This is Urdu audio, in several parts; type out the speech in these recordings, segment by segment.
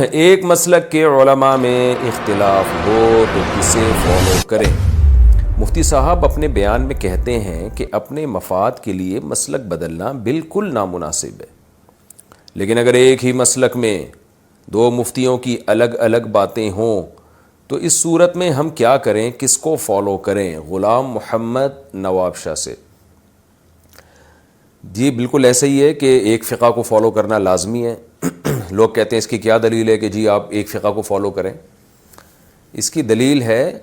ایک مسلک کے علماء میں اختلاف ہو تو کسے فالو کریں؟ مفتی صاحب اپنے بیان میں کہتے ہیں کہ اپنے مفاد کے لیے مسلک بدلنا بالکل نامناسب ہے، لیکن اگر ایک ہی مسلک میں دو مفتیوں کی الگ الگ باتیں ہوں تو اس صورت میں ہم کیا کریں، کس کو فالو کریں؟ غلام محمد نواب شاہ سے۔ جی بالکل ایسا ہی ہے کہ ایک فقہ کو فالو کرنا لازمی ہے۔ لوگ کہتے ہیں اس کی کیا دلیل ہے کہ جی آپ ایک فقہ کو فالو کریں؟ اس کی دلیل ہے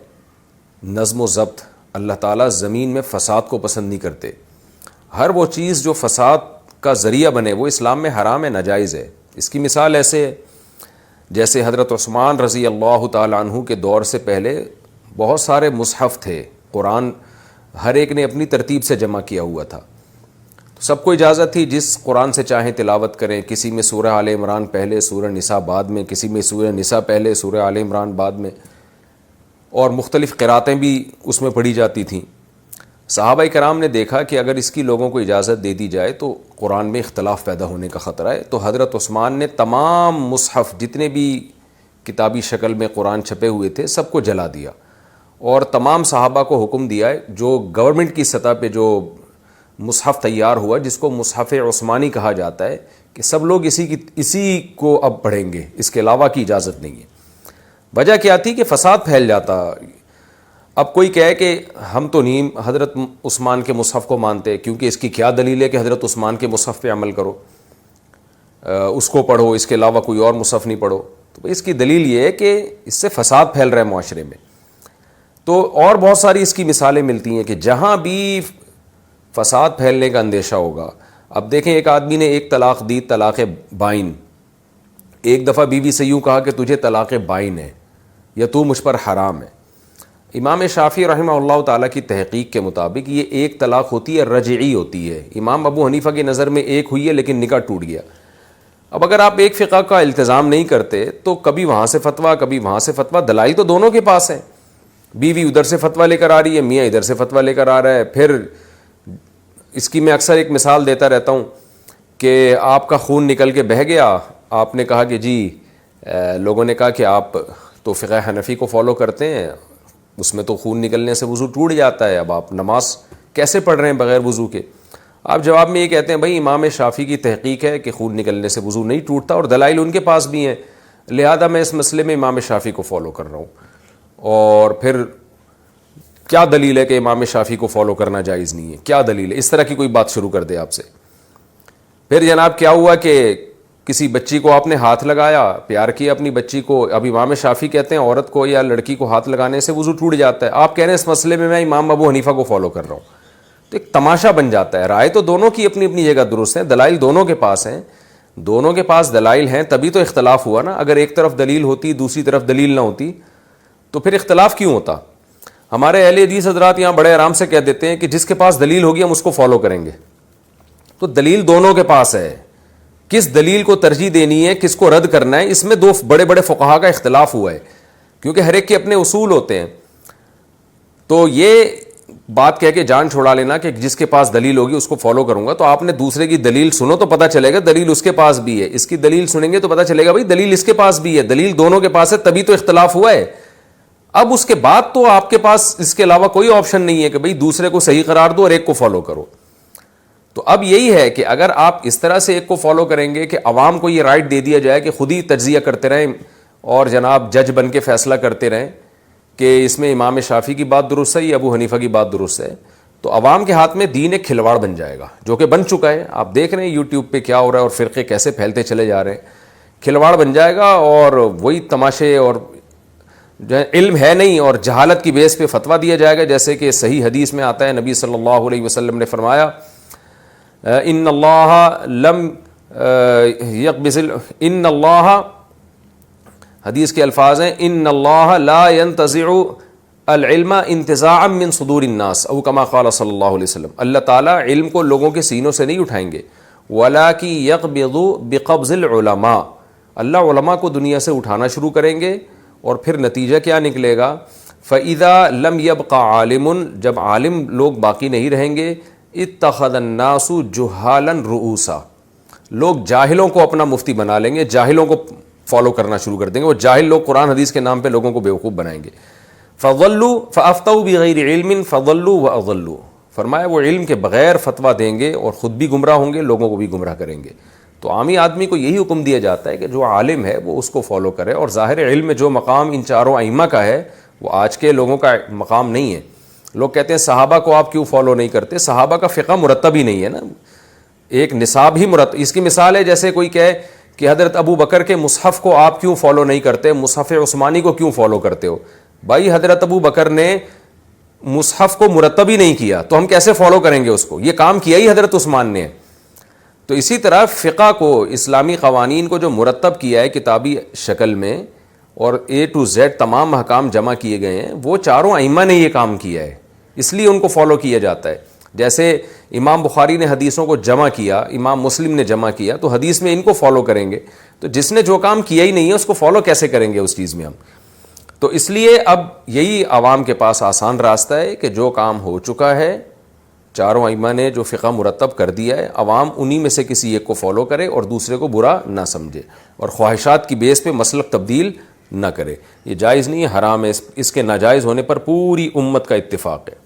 نظم و ضبط۔ اللہ تعالیٰ زمین میں فساد کو پسند نہیں کرتے۔ ہر وہ چیز جو فساد کا ذریعہ بنے وہ اسلام میں حرام ہے، ناجائز ہے۔ اس کی مثال ایسے ہے جیسے حضرت عثمان رضی اللہ تعالیٰ عنہ کے دور سے پہلے بہت سارے مصحف تھے، قرآن ہر ایک نے اپنی ترتیب سے جمع کیا ہوا تھا، سب کو اجازت تھی جس قرآن سے چاہیں تلاوت کریں۔ کسی میں سورہ آل عمران پہلے، سورہ نساء بعد میں، کسی میں سورہ نساء پہلے، سورہ آل عمران بعد میں، اور مختلف قراتیں بھی اس میں پڑھی جاتی تھیں۔ صحابہ کرام نے دیکھا کہ اگر اس کی لوگوں کو اجازت دے دی جائے تو قرآن میں اختلاف پیدا ہونے کا خطرہ ہے، تو حضرت عثمان نے تمام مصحف جتنے بھی کتابی شکل میں قرآن چھپے ہوئے تھے سب کو جلا دیا، اور تمام صحابہ کو حکم دیا ہے جو گورنمنٹ کی سطح پہ جو مصحف تیار ہوا جس کو مصحف عثمانی کہا جاتا ہے کہ سب لوگ اسی کو اب پڑھیں گے، اس کے علاوہ کی اجازت نہیں ہے۔ وجہ کیا تھی کہ فساد پھیل جاتا۔ اب کوئی کہے کہ ہم تو نہیں حضرت عثمان کے مصحف کو مانتے، کیونکہ اس کی کیا دلیل ہے کہ حضرت عثمان کے مصحف پہ عمل کرو، اس کو پڑھو، اس کے علاوہ کوئی اور مصحف نہیں پڑھو؟ تو اس کی دلیل یہ ہے کہ اس سے فساد پھیل رہا ہے معاشرے میں۔ تو اور بہت ساری اس کی مثالیں ملتی ہیں کہ جہاں بھی فساد پھیلنے کا اندیشہ ہوگا۔ اب دیکھیں ایک آدمی نے ایک طلاق دی، طلاق بائن، ایک دفعہ بیوی سے یوں کہا کہ تجھے طلاق بائن ہے یا تو مجھ پر حرام ہے۔ امام شافعی رحمہ اللہ تعالیٰ کی تحقیق کے مطابق یہ ایک طلاق ہوتی ہے، رجعی ہوتی ہے۔ امام ابو حنیفہ کی نظر میں ایک ہوئی ہے لیکن نکاح ٹوٹ گیا۔ اب اگر آپ ایک فقہ کا التزام نہیں کرتے تو کبھی وہاں سے فتویٰ کبھی وہاں سے فتویٰ، دلائل تو دونوں کے پاس ہیں۔ بیوی ادھر سے فتویٰ لے کر آ رہی ہے، میاں ادھر سے فتویٰ لے کر آ رہا ہے۔ پھر اس کی میں اکثر ایک مثال دیتا رہتا ہوں کہ آپ کا خون نکل کے بہہ گیا، آپ نے کہا کہ جی لوگوں نے کہا کہ آپ تو فقہ حنفی کو فالو کرتے ہیں، اس میں تو خون نکلنے سے وضو ٹوٹ جاتا ہے، اب آپ نماز کیسے پڑھ رہے ہیں بغیر وضو کے؟ آپ جواب میں یہ کہتے ہیں بھائی امام شافعی کی تحقیق ہے کہ خون نکلنے سے وضو نہیں ٹوٹتا، اور دلائل ان کے پاس بھی ہیں، لہذا میں اس مسئلے میں امام شافعی کو فالو کر رہا ہوں۔ اور پھر کیا دلیل ہے کہ امام شافعی کو فالو کرنا جائز نہیں ہے؟ کیا دلیل ہے؟ اس طرح کی کوئی بات شروع کر دے آپ سے۔ پھر جناب کیا ہوا کہ کسی بچی کو آپ نے ہاتھ لگایا، پیار کیا اپنی بچی کو، اب امام شافعی کہتے ہیں عورت کو یا لڑکی کو ہاتھ لگانے سے وضو ٹوٹ جاتا ہے، آپ کہہ رہے ہیں اس مسئلے میں امام ابو حنیفہ کو فالو کر رہا ہوں۔ تو ایک تماشا بن جاتا ہے۔ رائے تو دونوں کی اپنی اپنی جگہ درست ہیں، دلائل دونوں کے پاس ہیں، دونوں کے پاس دلائل ہیں، تبھی تو اختلاف ہوا نا۔ اگر ایک طرف دلیل ہوتی دوسری طرف دلیل نہ ہوتی تو پھر اختلاف کیوں ہوتا؟ ہمارے اہل حدیث حضرات یہاں بڑے آرام سے کہہ دیتے ہیں کہ جس کے پاس دلیل ہوگی ہم اس کو فالو کریں گے۔ تو دلیل دونوں کے پاس ہے، کس دلیل کو ترجیح دینی ہے، کس کو رد کرنا ہے، اس میں دو بڑے بڑے فقہا کا اختلاف ہوا ہے، کیونکہ ہر ایک کے اپنے اصول ہوتے ہیں۔ تو یہ بات کہہ کے جان چھوڑا لینا کہ جس کے پاس دلیل ہوگی اس کو فالو کروں گا، تو آپ نے دوسرے کی دلیل سنو تو پتہ چلے گا دلیل اس کے پاس بھی ہے، اس کی دلیل سنیں گے تو پتہ چلے گا بھائی دلیل اس کے پاس بھی ہے، دلیل دونوں کے پاس ہے، تبھی تو اختلاف ہوا ہے۔ اب اس کے بعد تو آپ کے پاس اس کے علاوہ کوئی آپشن نہیں ہے کہ بھئی دوسرے کو صحیح قرار دو اور ایک کو فالو کرو۔ تو اب یہی ہے کہ اگر آپ اس طرح سے ایک کو فالو کریں گے کہ عوام کو یہ رائٹ دے دیا جائے کہ خود ہی تجزیہ کرتے رہیں اور جناب جج بن کے فیصلہ کرتے رہیں کہ اس میں امام شافعی کی بات درست ہے یا ابو حنیفہ کی بات درست ہے، تو عوام کے ہاتھ میں دین ایک کھلواڑ بن جائے گا، جو کہ بن چکا ہے۔ آپ دیکھ رہے ہیں یوٹیوب پہ کیا ہو رہا ہے اور فرقے کیسے پھیلتے چلے جا رہے ہیں، کھلواڑ بن جائے گا، اور وہی تماشے اور جو علم ہے نہیں اور جہالت کی بیس پہ فتویٰ دیا جائے گا، جیسے کہ صحیح حدیث میں آتا ہے نبی صلی اللہ علیہ وسلم نے فرمایا ان اللہ لم یقبض ان اللہ، حدیث کے الفاظ ہیں ان اللہ لا ينتزع العلم انتزاعا من صدور الناس او کما قال صلی اللہ علیہ وسلم، اللہ تعالیٰ علم کو لوگوں کے سینوں سے نہیں اٹھائیں گے، ولکن یقبض بقبض العلماء، اللہ علماء کو دنیا سے اٹھانا شروع کریں گے، اور پھر نتیجہ کیا نکلے گا؟ فَإِذَا لَمْ يَبْقَ عَالِمٌ، جب عالم لوگ باقی نہیں رہیں گے، اتخذ الناس جہالا رؤوسا، لوگ جاہلوں کو اپنا مفتی بنا لیں گے، جاہلوں کو فالو کرنا شروع کر دیں گے. وہ جاہل لوگ قرآن حدیث کے نام پہ لوگوں کو بیوقوف بنائیں گے. فضلوا فافتوا بغیر علم فضلوا واضلوا, فرمایا وہ علم کے بغیر فتویٰ دیں گے اور خود بھی گمراہ ہوں گے, لوگوں کو بھی گمراہ کریں گے. تو عامی آدمی کو یہی حکم دیا جاتا ہے کہ جو عالم ہے وہ اس کو فالو کرے. اور ظاہر علم میں جو مقام ان چاروں ائمہ کا ہے وہ آج کے لوگوں کا مقام نہیں ہے. لوگ کہتے ہیں صحابہ کو آپ کیوں فالو نہیں کرتے؟ صحابہ کا فقہ مرتب ہی نہیں ہے نا, ایک نصاب ہی مرتب. اس کی مثال ہے جیسے کوئی کہے کہ حضرت ابو بکر کے مصحف کو آپ کیوں فالو نہیں کرتے, مصحف عثمانی کو کیوں فالو کرتے ہو؟ بھائی حضرت ابو بکر نے مصحف کو مرتب ہی نہیں کیا تو ہم کیسے فالو کریں گے اس کو؟ یہ کام کیا ہی حضرت عثمان نے. تو اسی طرح فقہ کو, اسلامی قوانین کو جو مرتب کیا ہے کتابی شکل میں اور A to Z تمام احکام جمع کیے گئے ہیں, وہ چاروں ائمہ نے یہ کام کیا ہے, اس لیے ان کو فالو کیا جاتا ہے. جیسے امام بخاری نے حدیثوں کو جمع کیا, امام مسلم نے جمع کیا, تو حدیث میں ان کو فالو کریں گے. تو جس نے جو کام کیا ہی نہیں ہے اس کو فالو کیسے کریں گے اس چیز میں ہم؟ تو اس لیے اب یہی عوام کے پاس آسان راستہ ہے کہ جو کام ہو چکا ہے, چاروں ائمہ نے جو فقہ مرتب کر دیا ہے, عوام انہی میں سے کسی ایک کو فالو کرے اور دوسرے کو برا نہ سمجھے, اور خواہشات کی بیس پہ مسلک تبدیل نہ کرے. یہ جائز نہیں ہے, حرام ہے. اس کے ناجائز ہونے پر پوری امت کا اتفاق ہے.